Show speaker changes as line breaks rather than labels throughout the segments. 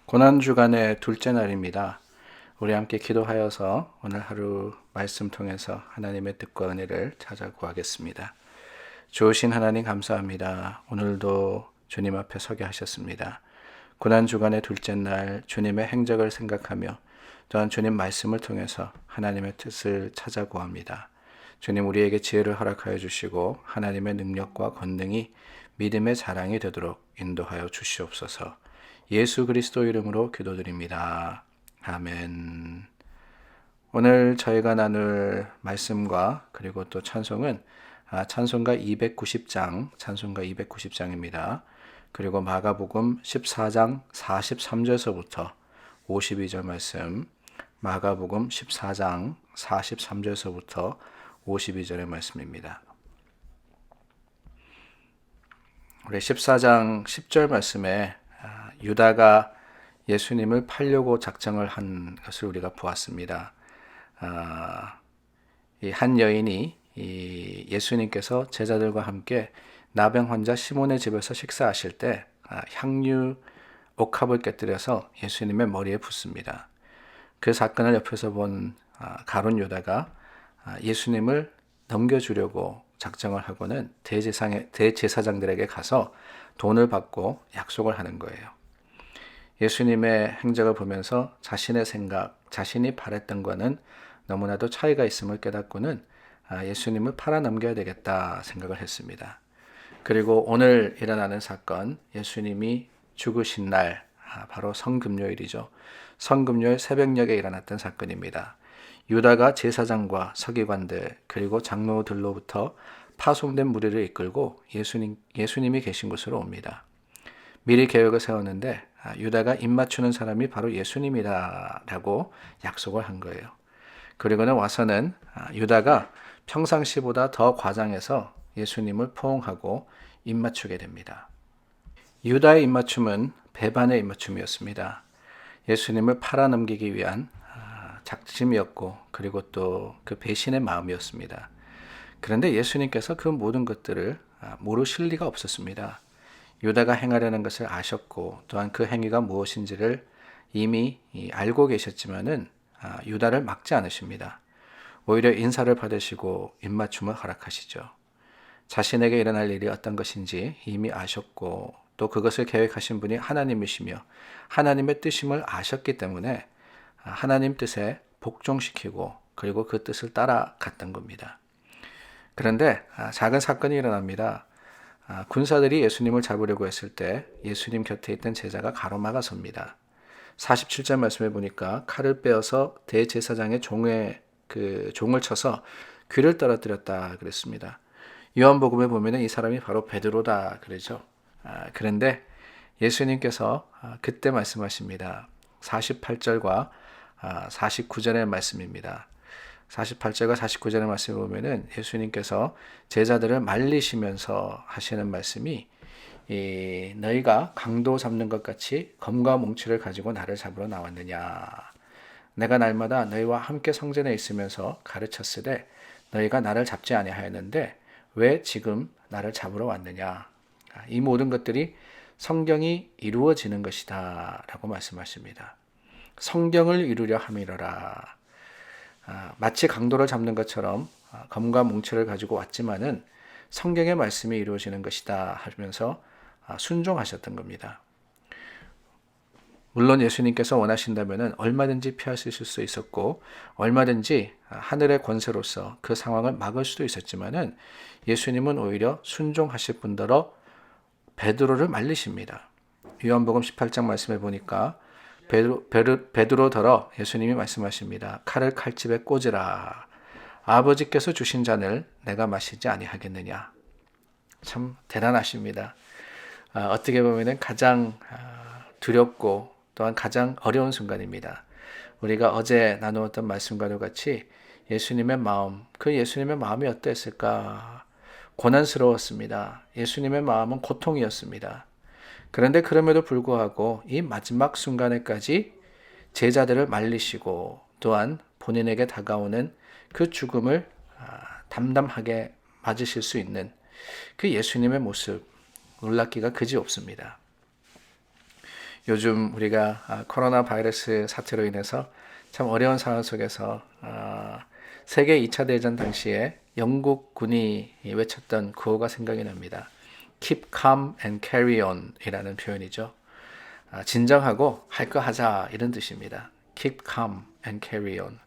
고난주간의 둘째 날입니다. 우리 함께 기도하여서 오늘 하루 말씀 통해서 하나님의 뜻과 은혜를 찾아 구하겠습니다. 좋으신 하나님 감사합니다. 오늘도 주님 앞에 서게 하셨습니다. 고난주간의 둘째 날 주님의 행적을 생각하며 또한 주님 말씀을 통해서 하나님의 뜻을 찾아 구합니다. 주님 우리에게 지혜를 허락하여 주시고 하나님의 능력과 권능이 믿음의 자랑이 되도록 인도하여 주시옵소서. 예수 그리스도 이름으로 기도드립니다. 아멘. 오늘 저희가 나눌 말씀과 그리고 또 찬송은 찬송가 290장, 찬송가 290장입니다. 그리고 마가복음 14장 43절서부터 52절 말씀, 마가복음 14장 43절서부터 52절의 말씀입니다. 우리 14장 10절 말씀에 유다가 예수님을 팔려고 작정을 한 것을 우리가 보았습니다. 이 한 여인이 예수님께서 제자들과 함께 나병 환자 시몬의 집에서 식사하실 때 향유 옥합을 깨뜨려서 예수님의 머리에 붓습니다. 그 사건을 옆에서 본 가룟 유다가 예수님을 넘겨주려고 작정을 하고는 대제사장들에게 가서 돈을 받고 약속을 하는 거예요. 예수님의 행적을 보면서 자신의 생각, 자신이 바랬던 것과는 너무나도 차이가 있음을 깨닫고는 예수님을 팔아넘겨야 되겠다 생각을 했습니다. 그리고 오늘 일어나는 사건, 예수님이 죽으신 날, 바로 성금요일이죠. 성금요일 새벽녘에 일어났던 사건입니다. 유다가 제사장과 서기관들 그리고 장로들로부터 파송된 무리를 이끌고 예수님이 계신 곳으로 옵니다. 미리 계획을 세웠는데 유다가 입맞추는 사람이 바로 예수님이다라고 약속을 한 거예요. 그리고는 와서는 유다가 평상시보다 더 과장해서 예수님을 포옹하고 입맞추게 됩니다. 유다의 입맞춤은 배반의 입맞춤이었습니다. 예수님을 팔아넘기기 위한 작심이었고 그리고 또 그 배신의 마음이었습니다. 그런데 예수님께서 그 모든 것들을 모르실 리가 없었습니다. 유다가 행하려는 것을 아셨고 또한 그 행위가 무엇인지를 이미 알고 계셨지만은 유다를 막지 않으십니다. 오히려 인사를 받으시고 입맞춤을 허락하시죠. 자신에게 일어날 일이 어떤 것인지 이미 아셨고 또 그것을 계획하신 분이 하나님이시며 하나님의 뜻임을 아셨기 때문에 하나님 뜻에 복종시키고 그리고 그 뜻을 따라갔던 겁니다. 그런데 작은 사건이 일어납니다. 군사들이 예수님을 잡으려고 했을 때 예수님 곁에 있던 제자가 가로막아 섭니다. 47절 말씀에 보니까 칼을 빼어서 대제사장의 종을 쳐서 귀를 떨어뜨렸다 그랬습니다. 요한복음에 보면 이 사람이 바로 베드로다 그러죠. 그런데 예수님께서 그때 말씀하십니다. 48절과 49절의 말씀입니다. 48절과 49절의 말씀을 보면은 예수님께서 제자들을 말리시면서 하시는 말씀이 너희가 강도 잡는 것 같이 검과 몽치를 가지고 나를 잡으러 나왔느냐. 내가 날마다 너희와 함께 성전에 있으면서 가르쳤으되 너희가 나를 잡지 아니하였는데 왜 지금 나를 잡으러 왔느냐. 이 모든 것들이 성경이 이루어지는 것이다 라고 말씀하십니다. 성경을 이루려 함이로라. 마치 강도를 잡는 것처럼 검과 몽치를 가지고 왔지만은 성경의 말씀이 이루어지는 것이다 하면서 순종하셨던 겁니다. 물론 예수님께서 원하신다면 얼마든지 피하실 수 있었고 얼마든지 하늘의 권세로서 그 상황을 막을 수도 있었지만은 예수님은 오히려 순종하실 뿐더러 베드로를 말리십니다. 요한복음 18장 말씀에 보니까 베드로더러 예수님이 말씀하십니다. 칼을 칼집에 꽂으라. 아버지께서 주신 잔을 내가 마시지 아니하겠느냐. 참 대단하십니다. 어떻게 보면 가장 두렵고 또한 가장 어려운 순간입니다. 우리가 어제 나누었던 말씀과도 같이 예수님의 마음, 그 예수님의 마음이 어땠을까? 고난스러웠습니다. 예수님의 마음은 고통이었습니다. 그런데 그럼에도 불구하고 이 마지막 순간에까지 제자들을 말리시고 또한 본인에게 다가오는 그 죽음을 담담하게 맞으실 수 있는 그 예수님의 모습 놀랍기가 그지 없습니다. 요즘 우리가 코로나 바이러스 사태로 인해서 참 어려운 상황 속에서 세계 2차 대전 당시에 영국 군이 외쳤던 구호가 생각이 납니다. Keep calm and carry on 이라는 표현이죠. 진정하고 할 거 하자 이런 뜻입니다. Keep calm and carry on.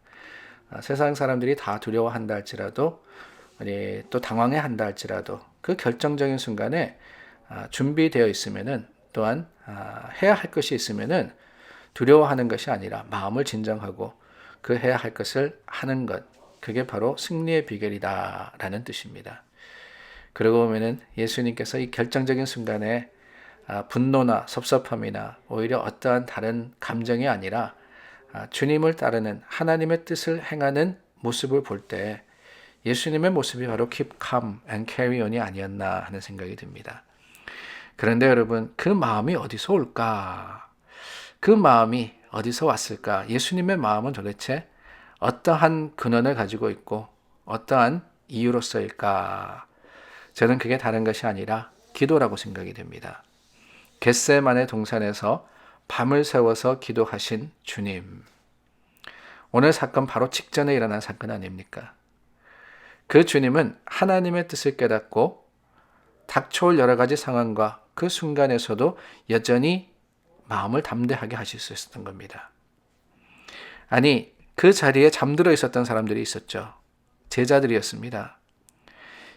세상 사람들이 다 두려워한다 할지라도 또 당황해한다 할지라도 그 결정적인 순간에 준비되어 있으면은 또한 해야 할 것이 있으면은 두려워하는 것이 아니라 마음을 진정하고 그 해야 할 것을 하는 것, 그게 바로 승리의 비결이다라는 뜻입니다. 그러고 보면은 예수님께서 이 결정적인 순간에 분노나 섭섭함이나 오히려 어떠한 다른 감정이 아니라 주님을 따르는 하나님의 뜻을 행하는 모습을 볼 때 예수님의 모습이 바로 keep calm and carry on이 아니었나 하는 생각이 듭니다. 그런데 여러분, 그 마음이 어디서 올까? 그 마음이 어디서 왔을까? 예수님의 마음은 도대체 어떠한 근원을 가지고 있고 어떠한 이유로서일까? 저는 그게 다른 것이 아니라 기도라고 생각이 됩니다. 겟세마네 동산에서 밤을 새워서 기도하신 주님. 오늘 사건 바로 직전에 일어난 사건 아닙니까? 그 주님은 하나님의 뜻을 깨닫고 닥쳐올 여러 가지 상황과 그 순간에서도 여전히 마음을 담대하게 하실 수 있었던 겁니다. 아니, 그 자리에 잠들어 있었던 사람들이 있었죠. 제자들이었습니다.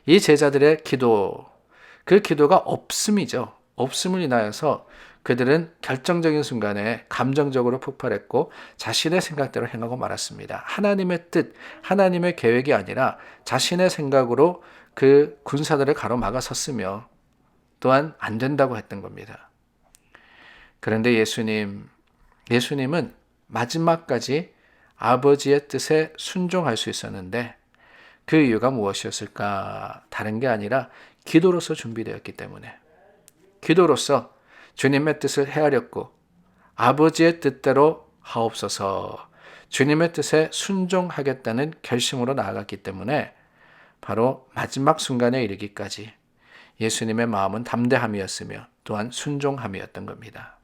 이 제자들의 기도, 그 기도가 없음이죠. 없음을 인하여서 그들은 결정적인 순간에 감정적으로 폭발했고 자신의 생각대로 행하고 말았습니다. 하나님의 뜻, 하나님의 계획이 아니라 자신의 생각으로 그 군사들을 가로막아 섰으며 또한 안 된다고 했던 겁니다. 그런데 예수님은 마지막까지 아버지의 뜻에 순종할 수 있었는데 그 이유가 무엇이었을까? 다른 게 아니라 기도로서 준비되었기 때문에, 기도로서 주님의 뜻을 헤아렸고 아버지의 뜻대로 하옵소서, 주님의 뜻에 순종하겠다는 결심으로 나아갔기 때문에 바로 마지막 순간에 이르기까지 예수님의 마음은 담대함이었으며 또한 순종함이었던 겁니다.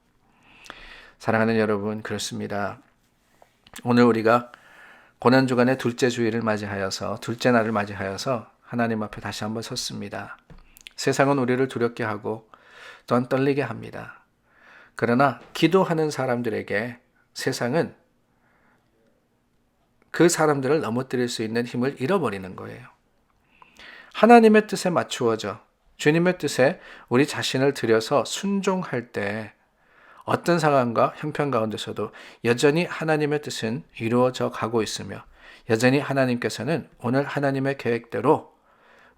사랑하는 여러분, 그렇습니다. 오늘 우리가 고난주간의 둘째 주일을 맞이하여서, 둘째 날을 맞이하여서 하나님 앞에 다시 한번 섰습니다. 세상은 우리를 두렵게 하고 또한 떨리게 합니다. 그러나 기도하는 사람들에게 세상은 그 사람들을 넘어뜨릴 수 있는 힘을 잃어버리는 거예요. 하나님의 뜻에 맞추어져 주님의 뜻에 우리 자신을 들여서 순종할 때 어떤 상황과 형편 가운데서도 여전히 하나님의 뜻은 이루어져 가고 있으며 여전히 하나님께서는 오늘 하나님의 계획대로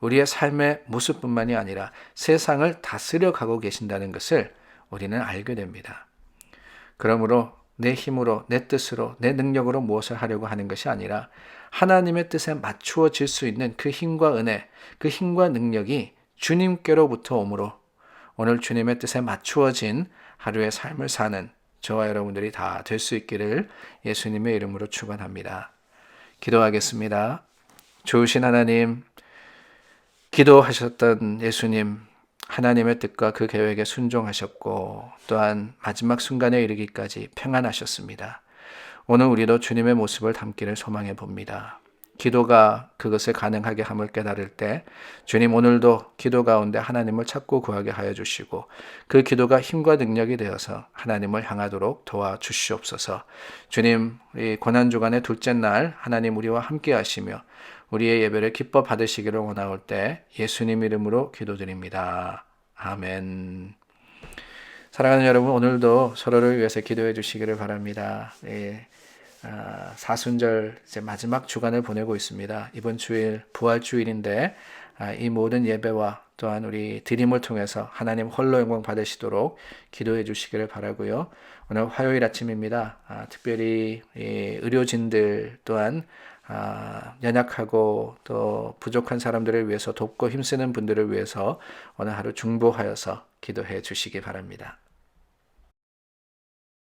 우리의 삶의 모습뿐만이 아니라 세상을 다스려 가고 계신다는 것을 우리는 알게 됩니다. 그러므로 내 힘으로, 내 뜻으로, 내 능력으로 무엇을 하려고 하는 것이 아니라 하나님의 뜻에 맞추어질 수 있는 그 힘과 은혜, 그 힘과 능력이 주님께로부터 오므로 오늘 주님의 뜻에 맞추어진 하루의 삶을 사는 저와 여러분들이 다 될 수 있기를 예수님의 이름으로 축원합니다. 기도하겠습니다. 좋으신 하나님, 기도하셨던 예수님, 하나님의 뜻과 그 계획에 순종하셨고 또한 마지막 순간에 이르기까지 평안하셨습니다. 오늘 우리도 주님의 모습을 담기를 소망해 봅니다. 기도가 그것을 가능하게 함을 깨달을 때 주님, 오늘도 기도 가운데 하나님을 찾고 구하게 하여 주시고 그 기도가 힘과 능력이 되어서 하나님을 향하도록 도와주시옵소서. 주님, 이 고난주간의 둘째 날 하나님 우리와 함께 하시며 우리의 예배를 기뻐 받으시기를 원하올 때 예수님 이름으로 기도드립니다. 아멘. 사랑하는 여러분, 오늘도 서로를 위해서 기도해 주시기를 바랍니다. 사순절 이제 마지막 주간을 보내고 있습니다. 이번 주일 부활주일인데 이 모든 예배와 또한 우리 드림을 통해서 하나님 홀로 영광 받으시도록 기도해 주시기를 바라고요. 오늘 화요일 아침입니다. 특별히 의료진들 또한 연약하고 또 부족한 사람들을 위해서 돕고 힘쓰는 분들을 위해서 오늘 하루 중보하여서 기도해 주시기 바랍니다.